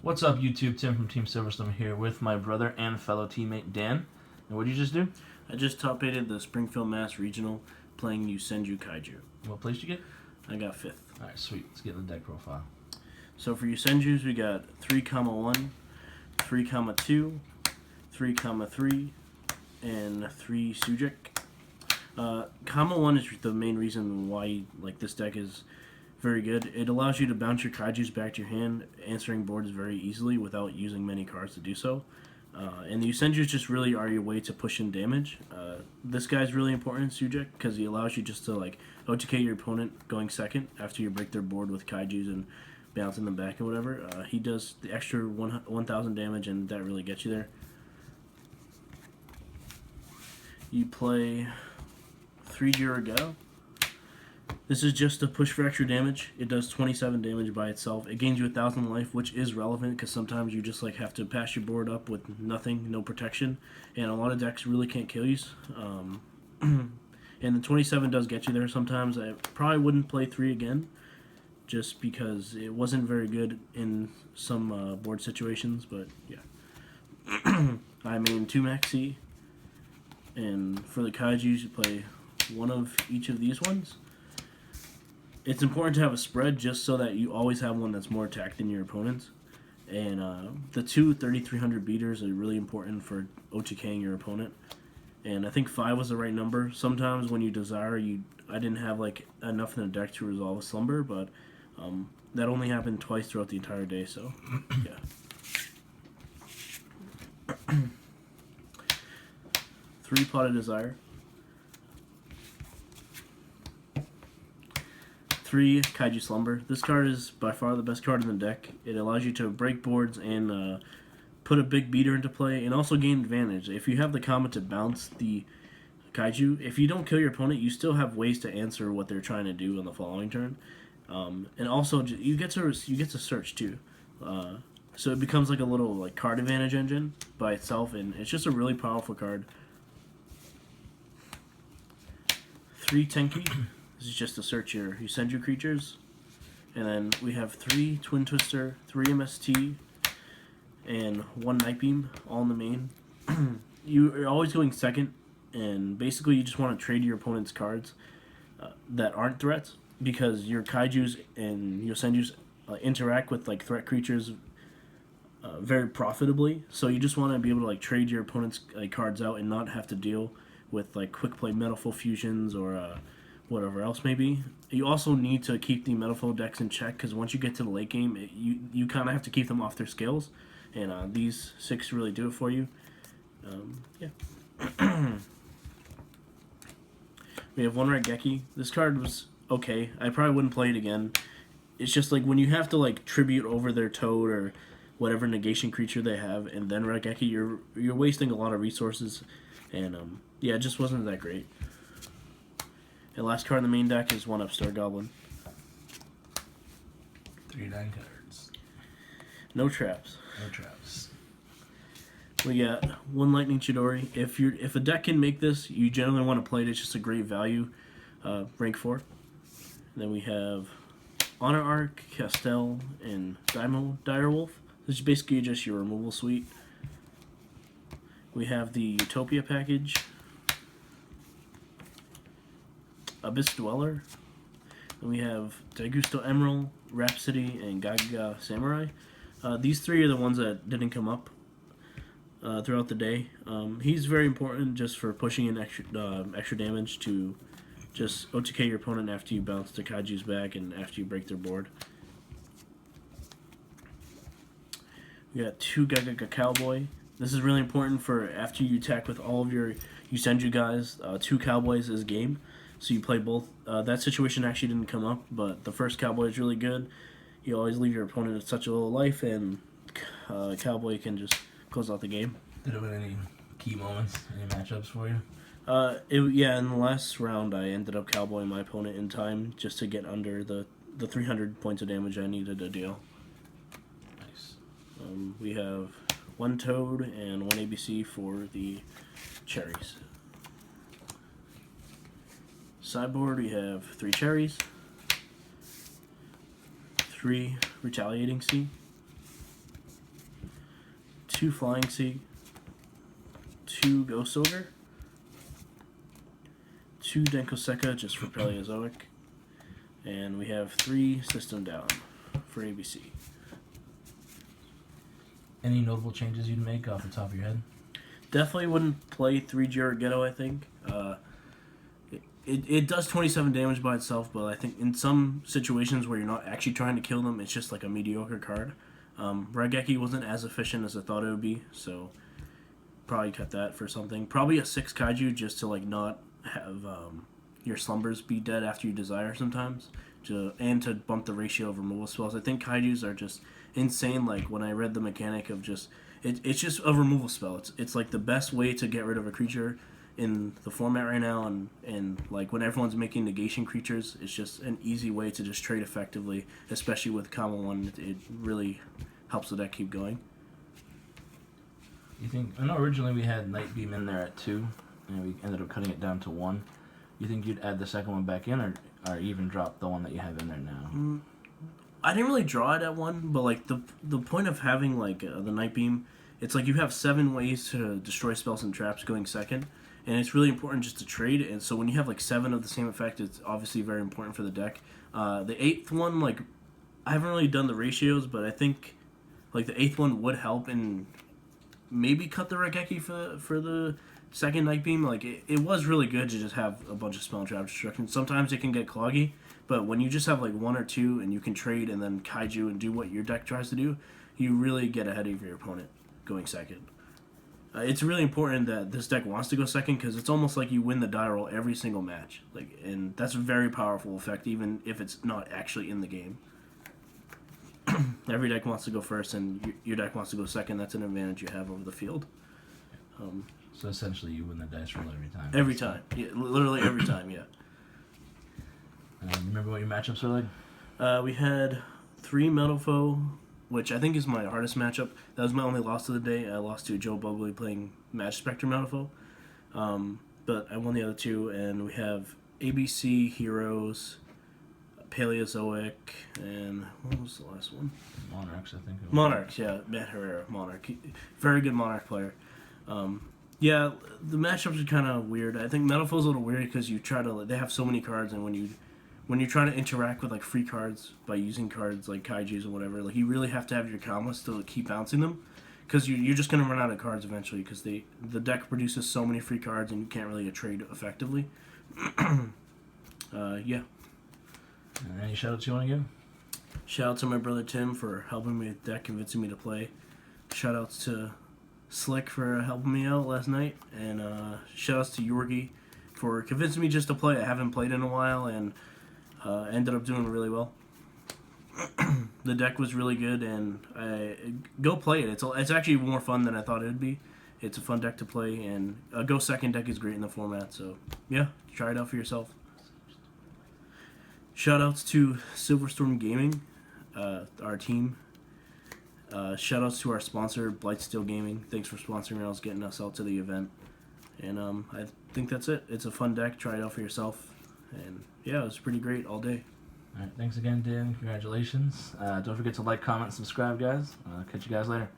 What's up, YouTube? Tim from Team Silverstorm here with my brother and fellow teammate Dan. And what did you just do? I just top 8'd the Springfield, Mass. Regional playing Yosenju Kaiju. What place did you get? I got 5th. Alright, sweet. Let's get in the deck profile. So for Yosenjus, we got 3,1, 3,2, 3,3, and 3 Sujik. Comma 1 is the main reason why this deck is very good. It allows you to bounce your Kaijus back to your hand, answering boards very easily without using many cards to do so. And the Yosenjus just really are your way to push in damage. This guy's really important in Sujik because he allows you just to OTK your opponent going second after you break their board with Kaijus and bouncing them back and whatever. He does the extra 1,000 damage, and that really gets you there. You play 3 Jirago. This is just to push for extra damage. It does 27 damage by itself. It gains you 1,000 life, which is relevant because sometimes you just have to pass your board up with nothing, no protection, and a lot of decks really can't kill you. And the 27 does get you there sometimes. I probably wouldn't play 3 again, just because it wasn't very good in some board situations. But yeah, I mean 2 Maxi, and for the Kaijus you play one of each of these ones. It's important to have a spread just so that you always have one that's more attacked than your opponent's. And the 2 3,300 beaters are really important for OTKing your opponent. And I think 5 was the right number. Sometimes when you desire, I didn't have enough in the deck to resolve a slumber, but that only happened twice throughout the entire day, so yeah. 3 Pot of Desire. 3 Kaiju Slumber. This card is by far the best card in the deck. It allows you to break boards and put a big beater into play, and also gain advantage. If you have the combo to bounce the Kaiju, if you don't kill your opponent, you still have ways to answer what they're trying to do on the following turn. And also, you get to search too. So it becomes like a little card advantage engine by itself, and it's just a really powerful card. 3 Tenki. This is just to search your Yosenju creatures. And then we have 3 Twin Twister, 3 MST, and 1 Night Beam, all in the main. You're always going second, and basically you just want to trade your opponent's cards that aren't threats, because your Kaijus and Yosenjus interact with threat creatures very profitably. So you just want to be able to trade your opponent's cards out and not have to deal with quick play Metalful Fusions or whatever else maybe. You also need to keep the Metalful decks in check, because once you get to the late game, you kind of have to keep them off their scales, and these 6 really do it for you. Yeah. We have 1 Raigeki. This card was okay. I probably wouldn't play it again. It's just when you have to tribute over their Toad or whatever negation creature they have, and then Raigeki, you're wasting a lot of resources, and yeah, it just wasn't that great. And last card in the main deck is 1 Upstart Goblin. 3 9 cards. No traps. No traps. We got 1 Lightning Chidori. If a deck can make this, you generally want to play it. It's just a great value, rank 4. And then we have Honor Arc, Castel, and Daimo Direwolf. This is basically just your removal suite. We have the Utopia package, Abyss Dweller. Then we have Daigusto Emerald, Rhapsody, and Gaga Samurai. These 3 are the ones that didn't come up throughout the day. He's very important just for pushing in extra damage to just OTK your opponent after you bounce the Kaiju's back and after you break their board. We got 2 Gaga Cowboy. This is really important for after you attack with all of your Yosenju guys. 2 Cowboys is game. So you play both. That situation actually didn't come up, but the first Cowboy is really good. You always leave your opponent at such a low life, and Cowboy can just close out the game. Did it win any key moments, any matchups for you? Yeah, in the last round, I ended up Cowboying my opponent in time just to get under the 300 points of damage I needed to deal. Nice. We have 1 Toad and 1 ABC for the cherries. Sideboard, we have 3 cherries, 3 Retaliating Sea, 2 Flying Sea, 2 Ghost Ogre, 2 Denkoseka just for Paleozoic, and we have 3 System Down for ABC. Any notable changes you'd make off the top of your head? Definitely wouldn't play 3 Ghetto, I think. It does 27 damage by itself, but I think in some situations where you're not actually trying to kill them, it's just like a mediocre card. Raigeki wasn't as efficient as I thought it would be, so probably cut that for something. Probably a 6 Kaiju just to like not have your slumbers be dead after you desire sometimes, and to bump the ratio of removal spells. I think Kaijus are just insane. Like when I read the mechanic of just it's just a removal spell. It's like the best way to get rid of a creature in the format right now, and like when everyone's making negation creatures, it's just an easy way to just trade effectively, especially with Kama 1. It really helps the deck keep going. You think? I know originally we had Night Beam in there at 2, and we ended up cutting it down to 1. You think you'd add the second one back in, or even drop the one that you have in there now? I didn't really draw it at 1, but like the point of having like the Night Beam, it's like you have 7 ways to destroy spells and traps going second, and it's really important just to trade. And so when you have like 7 of the same effect, it's obviously very important for the deck. The 8th one, like I haven't really done the ratios, but I think like the 8th one would help and maybe cut the Raigeki for the second Night Beam. Like it was really good to just have a bunch of spell and trap destruction. Sometimes it can get cloggy, but when you just have like 1 or 2 and you can trade and then Kaiju and do what your deck tries to do, you really get ahead of your opponent going second. It's really important that this deck wants to go second because it's almost like you win the die roll every single match. And that's a very powerful effect, even if it's not actually in the game. Every deck wants to go first, and your deck wants to go second. That's an advantage you have over the field. So essentially, you win the dice roll every time. Every time, yeah, literally every time, yeah. Remember what your matchups are like? We had 3 Metal Foe, which I think is my hardest matchup. That was my only loss of the day. I lost to Joe Bugley playing Match Spectrum Metal Foe. But I won the other 2, and we have ABC, Heroes, Paleozoic, and what was the last one? Monarchs, I think. Monarchs, yeah. Matt Herrera, Monarch. Very good Monarch player. Yeah, the matchups are kind of weird. I think Metal Foe's a little weird because they have so many cards, and when you try to interact with like free cards by using cards like Kaijus or whatever, like you really have to have your Kamas to keep bouncing them, because you're just gonna run out of cards eventually because the deck produces so many free cards and you can't really trade effectively. Yeah. Any shoutouts you want to give? Shout out to my brother Tim for helping me with deck, convincing me to play. Shout outs to Slick for helping me out last night, and shout outs to Yorgi for convincing me just to play. I haven't played in a while, and ended up doing really well. The deck was really good, and go play it. It's actually more fun than I thought it would be. It's a fun deck to play, and a Go Second deck is great in the format, so yeah, try it out for yourself. Shoutouts to Silverstorm Gaming, our team. Shoutouts to our sponsor, Blightsteel Gaming. Thanks for sponsoring us, getting us out to the event. And I think that's it. It's a fun deck. Try it out for yourself. And yeah, it was pretty great all day. All right, thanks again, Dan. Congratulations. Don't forget to like, comment, subscribe, guys. Catch you guys later.